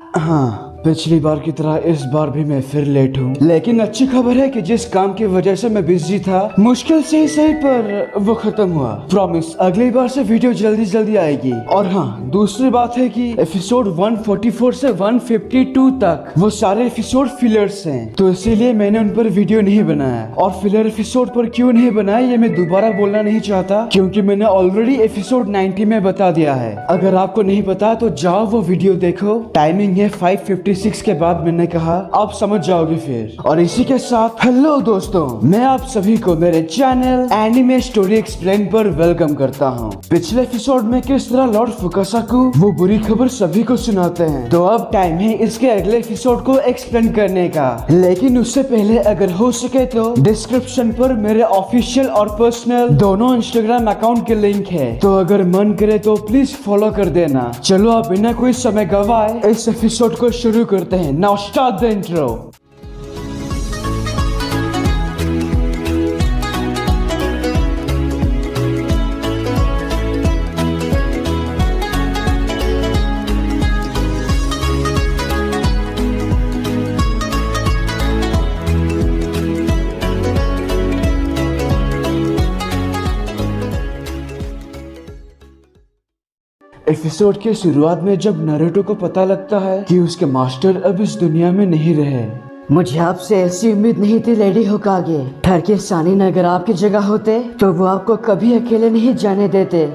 हाँ, पिछली बार की तरह इस बार भी मैं फिर लेट हूँ, लेकिन अच्छी खबर है कि जिस काम की वजह से मैं बिजी था, मुश्किल से ही सही पर वो खत्म हुआ। प्रॉमिस अगली बार से वीडियो जल्दी जल्दी आएगी। और हाँ, दूसरी बात है कि एपिसोड 144 से 152 तक वो सारे एपिसोड फिलर्स हैं, तो इसीलिए मैंने उन पर वीडियो नहीं बनाया। और फिलर एपिसोड पर क्यों नहीं बनाया ये मैं दोबारा बोलना नहीं चाहता, क्योंकि मैंने ऑलरेडी एपिसोड 90 में बता दिया है। अगर आपको नहीं पता तो जाओ वो वीडियो देखो। टाइमिंग है 5:56 के बाद, मैंने कहा आप समझ जाओगे फिर। और इसी के साथ हेलो दोस्तों, मैं आप सभी को मेरे चैनल एनिमे स्टोरी एक्सप्लेन पर वेलकम करता हूँ। पिछले एपिसोड में किस तरह लॉर्ड फुकासाकु वो बुरी खबर सभी को सुनाते हैं, तो अब टाइम है इसके अगले एपिसोड को एक्सप्लेन करने का। लेकिन उससे पहले अगर हो सके तो डिस्क्रिप्शन पर मेरे ऑफिशियल और पर्सनल दोनों इंस्टाग्राम अकाउंट के लिंक है, तो अगर मन करे तो प्लीज फॉलो कर देना। चलो अब बिना कोई समय गवाए इस एपिसोड को शुरू करते हैं। Now start the intro. Episode के शुरुआत में जब नारुतो को पता लगता है कि उसके मास्टर अब इस दुनिया में नहीं रहे। मुझे आपसे ऐसी उम्मीद नहीं थी लेडी होकागे। ठरके सानिन अगर आपकी जगह होते तो वो आपको कभी अकेले नहीं जाने देते।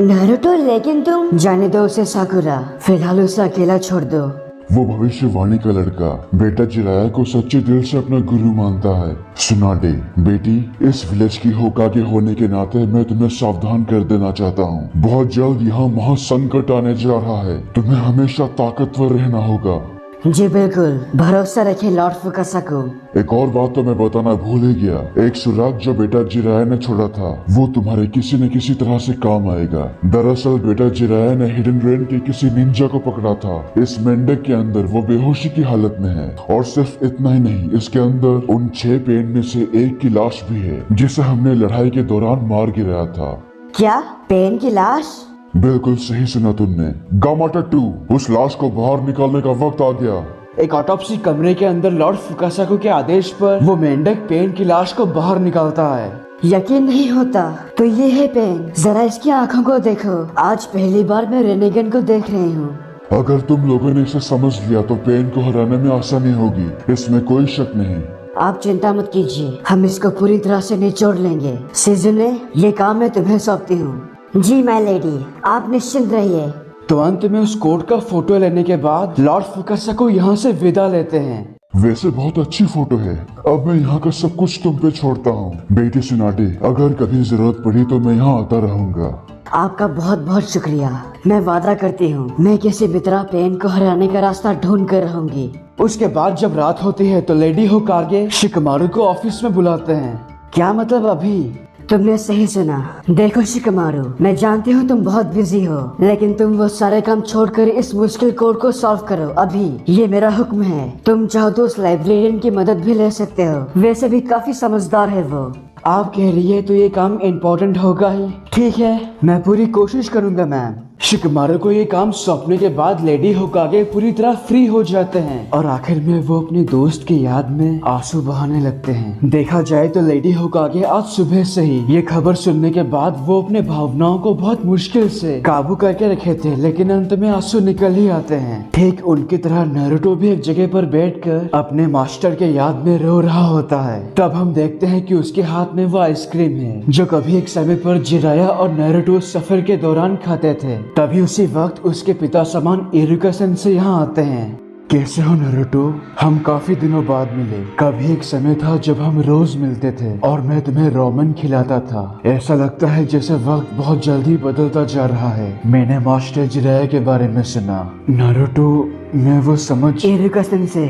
नारुतो, लेकिन तुम जाने दो उसे साकुरा, फिलहाल उसे अकेला छोड़ दो। वो भविष्यवाणी का लड़का बेटा जिराया को सच्चे दिल से अपना गुरु मानता है। सुनाडे बेटी, इस विलेज की होकागे होने के नाते मैं तुम्हें सावधान कर देना चाहता हूँ। बहुत जल्द यहाँ महासंकट आने जा रहा है, तुम्हें हमेशा ताकतवर रहना होगा। जी बिल्कुल, भरोसा रखे लॉर्ड फुकासाकु। एक और बात तो मैं बताना भूल ही गया, एक सुराग जो बेटा जिराया ने छोड़ा था वो तुम्हारे किसी न किसी तरह से काम आएगा। दरअसल बेटा जिराया ने हिडन रेन के किसी निंजा को पकड़ा था। इस मेंढक के अंदर वो बेहोशी की हालत में है, और सिर्फ इतना ही नहीं, इसके अंदर उन 6 पेन में से एक की लाश भी है जिसे हमने लड़ाई के दौरान मार गिराया था। क्या, पेन की लाश? बिल्कुल सही सुना तुमने। गामाटा 2, उस लाश को बाहर निकालने का वक्त आ गया। एक ऑटोप्सी कमरे के अंदर लॉर्ड फुकासाकु के आदेश पर वो मेंढक पेन की लाश को बाहर निकालता है। यकीन नहीं होता, तो ये है पेन, जरा इसकी आंखों को देखो। आज पहली बार मैं रेनेगन को देख रही हूँ। अगर तुम लोगों ने इसे समझ लिया तो पेन को हराने में आसानी होगी, इसमें कोई शक नहीं। आप चिंता मत कीजिए, हम इसको पूरी तरह से निचोड़ लेंगे। सीजने, ये काम मैं तुम्हें सौंपती हूँ। जी माय लेडी, आप निश्चिंत रहिए। तो अंत में उस कोड का फोटो लेने के बाद लॉर्ड फुकासाकु यहाँ से विदा लेते हैं। वैसे बहुत अच्छी फोटो है। अब मैं यहाँ का सब कुछ तुम पे छोड़ता हूँ। बेटी सुनाडे, अगर कभी जरूरत पड़ी तो मैं यहाँ आता रहूँगा। आपका बहुत बहुत शुक्रिया। मैं वादा करती हूँ मैं किसी भी तरह पेन को हराने का रास्ता ढूंढ कर रहूंगी। उसके बाद जब रात होती है तो लेडी होकागे शिकमारू को ऑफिस में बुलाते हैं। क्या मतलब अभी? तुमने सही सुना। देखो शिकमारू, मैं जानती हूँ तुम बहुत बिजी हो, लेकिन तुम वो सारे काम छोड़कर इस मुश्किल कोड को सॉल्व करो अभी। ये मेरा हुक्म है। तुम चाहो तो उस लाइब्रेरियन की मदद भी ले सकते हो, वैसे भी काफी समझदार है वो। आप कह रही है तो ये काम इम्पोर्टेंट होगा ही। ठीक है, मैं पूरी कोशिश करूंगा मैम। शिकमारू को ये काम सौंपने के बाद लेडी होकागे पूरी तरह फ्री हो जाते हैं और आखिर में वो अपने दोस्त की याद में आंसू बहाने लगते हैं। देखा जाए तो लेडी होकागे आज सुबह से ही ये खबर सुनने के बाद वो अपने भावनाओं को बहुत मुश्किल से काबू करके रखे थे, लेकिन अंत में आंसू निकल ही आते हैं। ठीक उनकी तरह नारुतो भी एक जगह पर बैठकर अपने मास्टर के याद में रो रहा होता है। तब हम देखते हैं कि उसके हाथ में वो आइसक्रीम है जो कभी एक समय पर जिराया और नारुतो सफर के दौरान खाते थे। तभी उसी वक्त उसके पिता समान इरुका सेंसेई यहाँ आते हैं। कैसे हो नारुतो? हम काफी दिनों बाद मिले। कभी एक समय था जब हम रोज मिलते थे और मैं तुम्हें रोमन खिलाता था। ऐसा लगता है जैसे वक्त बहुत जल्दी बदलता जा रहा है। मैंने मास्टर जिराया के बारे में सुना। नारुतो, मैं वो समझ। इरुका सेंसेई,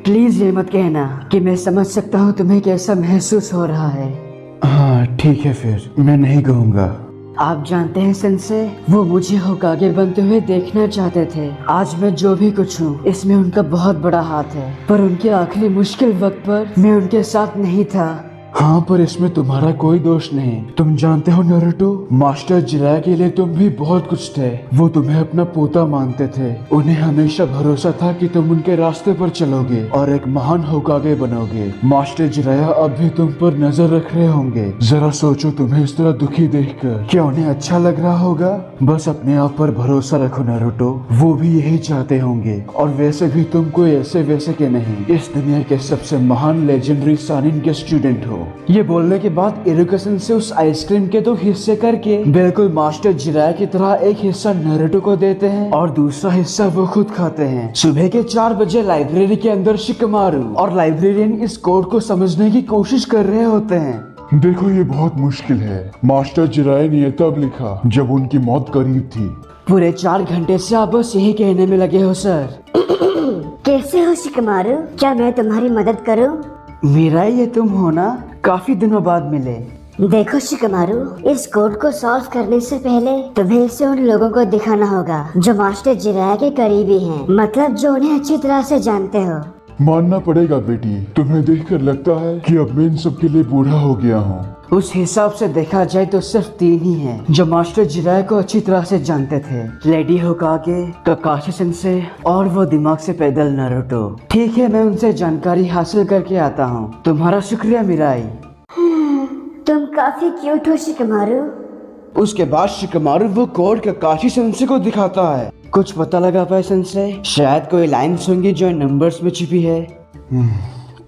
प्लीज ये मत कहना कि मैं समझ सकता हूँ तुम्हें कैसा महसूस हो रहा है। हाँ ठीक है, फिर मैं नहीं कहूँगा। आप जानते हैं सेंसेई, वो मुझे होकागे बनते हुए देखना चाहते थे। आज मैं जो भी कुछ हूँ इसमें उनका बहुत बड़ा हाथ है, पर उनके आखिरी मुश्किल वक्त पर मैं उनके साथ नहीं था। हाँ, पर इसमें तुम्हारा कोई दोष नहीं। तुम जानते हो नारुतो, मास्टर जिराया के लिए तुम भी बहुत कुछ थे। वो तुम्हें अपना पोता मानते थे। उन्हें हमेशा भरोसा था कि तुम उनके रास्ते पर चलोगे और एक महान होकागे बनोगे। मास्टर जिराया अब भी तुम पर नजर रख रहे होंगे। जरा सोचो, तुम्हें इस तरह दुखी देखकर क्या उन्हें अच्छा लग रहा होगा? बस अपने आप पर भरोसा रखो नारुतो, वो भी यही चाहते होंगे। और वैसे भी तुम कोई ऐसे वैसे के नहीं, इस दुनिया के सबसे महान लेजेंडरी सानिन के स्टूडेंट हो। ये बोलने के बाद इरुका सेंसेई उस आइसक्रीम के 2 हिस्से करके बिल्कुल मास्टर जिराया की तरह एक हिस्सा नारुतो को देते हैं और दूसरा हिस्सा वो खुद खाते हैं। सुबह के 4 बजे लाइब्रेरी के अंदर शिकमारू और लाइब्रेरियन इस कोड को समझने की कोशिश कर रहे होते हैं। देखो, ये बहुत मुश्किल है। मास्टर जिराया ने ये तब लिखा जब उनकी मौत करीब थी। पूरे 4 घंटे से आप बस यही कहने में लगे हो सर। कैसे हो शिकमारू? क्या मैं तुम्हारी मदद करूं? मेरा ये तुम हो ना? काफी दिनों बाद मिले। देखो शिकमारू, इस कोड को सॉल्व करने से पहले तुम्हें इसे उन लोगों को दिखाना होगा जो मास्टर जिराया के करीबी हैं, मतलब जो उन्हें अच्छी तरह से जानते हो। मानना पड़ेगा बेटी, तुम्हें देखकर लगता है कि अब मैं इन सब के लिए बूढ़ा हो गया हूँ। उस हिसाब से देखा जाए तो सिर्फ 3 ही हैं जो मास्टर जिराया को अच्छी तरह से जानते थे। लेडी होकागे, काकाशी सेंसेई और वो दिमाग से पैदल नारुतो। ठीक है, मैं उनसे जानकारी हासिल करके आता हूँ। तुम्हारा शुक्रिया मिराई। तुम काफी क्यूट हो शिकमारू। उसके बाद शिकमारू वो कोड काकाशी सेंसेई को दिखाता है। कुछ पता लगा पाए सेंसेई? शायद कोई लाइन्स होंगी जो नंबर्स में छिपी है।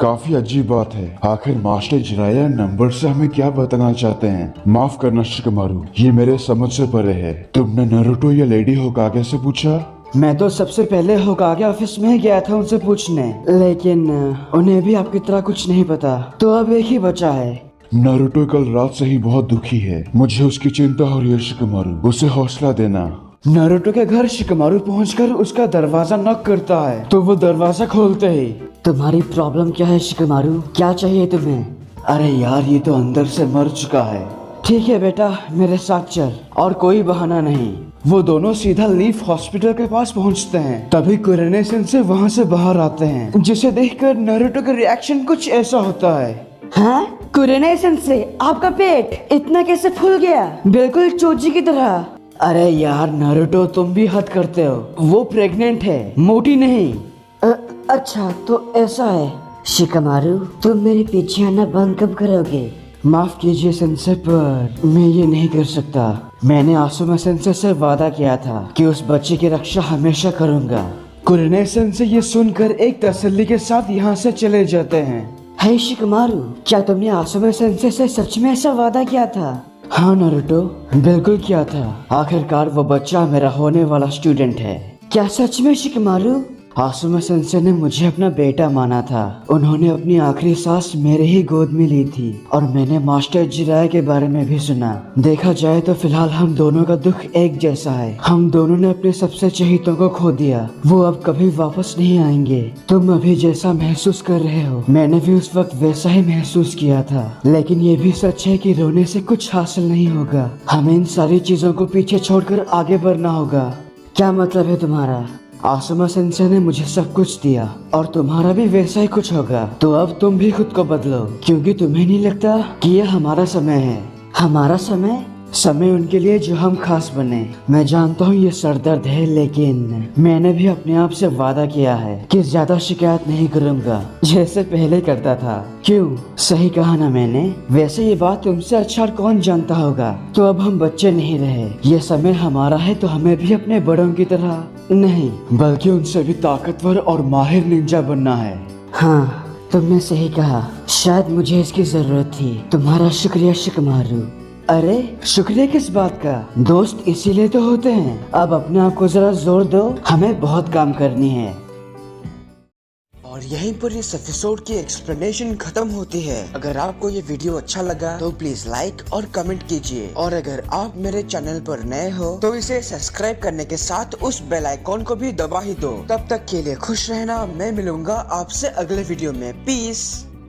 काफी अजीब बात है। आखिर मास्टर जिराया नंबर से हमें क्या बताना चाहते हैं? माफ करना शिकमारू, ये मेरे समझ से परे है। तुमने नारुतो या लेडी होकागे से पूछा? मैं तो सबसे पहले होकागे ऑफिस में गया था उनसे पूछने, लेकिन उन्हें भी आपकी तरह कुछ नहीं पता। तो अब एक ही बचा है। नारुतो कल रात से ही बहुत दुखी है। मुझे उसकी चिंता हो रही है शिकमारू, उसे हौसला देना। नारुतो के घर शिकमारू पहुंचकर उसका दरवाजा नॉक करता है तो वो दरवाजा खोलते ही, तुम्हारी प्रॉब्लम क्या है शिकमारू? क्या चाहिए तुम्हें? अरे यार, ये तो अंदर से मर चुका है। ठीक है बेटा, मेरे साथ चल, और कोई बहाना नहीं। वो दोनों सीधा लीफ हॉस्पिटल के पास पहुंचते हैं। तभी कुरेने सेंसेई वहां से बाहर आते हैं, जिसे देखकर नारुतो का रिएक्शन कुछ ऐसा होता है। हाँ? कुरेने सेंसेई, आपका पेट इतना कैसे फूल गया? बिल्कुल चोची की तरह। अरे यार नारुतो, तुम भी हद करते हो। वो प्रेग्नेंट है, मोटी नहीं। अच्छा तो ऐसा है। शिकमारू, तुम मेरे पीछे आना बंद कब करोगे? माफ कीजिए सेंसेई, पर मैं ये नहीं कर सकता। मैंने आसुमा सेंसेई से वादा किया था कि उस बच्चे की रक्षा हमेशा करूंगा। कुरेने सेंसेई ये सुनकर एक तसल्ली के साथ यहाँ से चले जाते हैं। हे शिकमारू, क्या तुमने आसुमा सेंसेई से सच में ऐसा वादा किया था? हाँ नारुतो, बिल्कुल किया था। आखिरकार वो बच्चा मेरा होने वाला स्टूडेंट है। क्या सच में शिकमारू? आसुमा सेंसेई ने मुझे अपना बेटा माना था। उन्होंने अपनी आखिरी सांस मेरे ही गोद में ली थी और मैंने मास्टर जिराया के बारे में भी सुना। देखा जाए तो फिलहाल हम दोनों का दुख एक जैसा है। हम दोनों ने अपने सबसे चहेतों को खो दिया। वो अब कभी वापस नहीं आएंगे। तुम अभी जैसा महसूस कर रहे हो, मैंने भी उस वक्त वैसा ही महसूस किया था। लेकिन ये भी सच है कि रोने से कुछ हासिल नहीं होगा। हमें इन सारी चीजों को पीछे छोड़कर आगे बढ़ना होगा। क्या मतलब है तुम्हारा? आसुमा सेंसेई ने मुझे सब कुछ दिया और तुम्हारा भी वैसा ही कुछ होगा। तो अब तुम भी खुद को बदलो, क्योंकि तुम्हें नहीं लगता कि यह हमारा समय है? हमारा समय? समय उनके लिए जो हम खास बने। मैं जानता हूँ ये सरदर्द है, लेकिन मैंने भी अपने आप से वादा किया है कि ज्यादा शिकायत नहीं करूँगा जैसे पहले करता था। क्यों, सही कहा ना मैंने? वैसे ये बात तुमसे अच्छा और कौन जानता होगा। तो अब हम बच्चे नहीं रहे। ये समय हमारा है तो हमें भी अपने बड़ों की तरह नहीं, बल्कि उनसे भी ताकतवर और माहिर निंजा बनना है। हाँ, तुमने सही कहा। शायद मुझे इसकी जरूरत थी। तुम्हारा शुक्रिया शिकमारू। अरे शुक्रिया किस बात का? दोस्त इसीलिए तो होते हैं। अब अपने आप को जरा जोर दो, हमें बहुत काम करनी है। और यहीं पर इस एपिसोड की एक्सप्लेनेशन खत्म होती है। अगर आपको ये वीडियो अच्छा लगा तो प्लीज लाइक और कमेंट कीजिए। और अगर आप मेरे चैनल पर नए हो तो इसे सब्सक्राइब करने के साथ उस बेल आइकॉन को भी दबा ही दो। तब तक के लिए खुश रहना। मैं मिलूंगा आपसे अगले वीडियो में। पीस।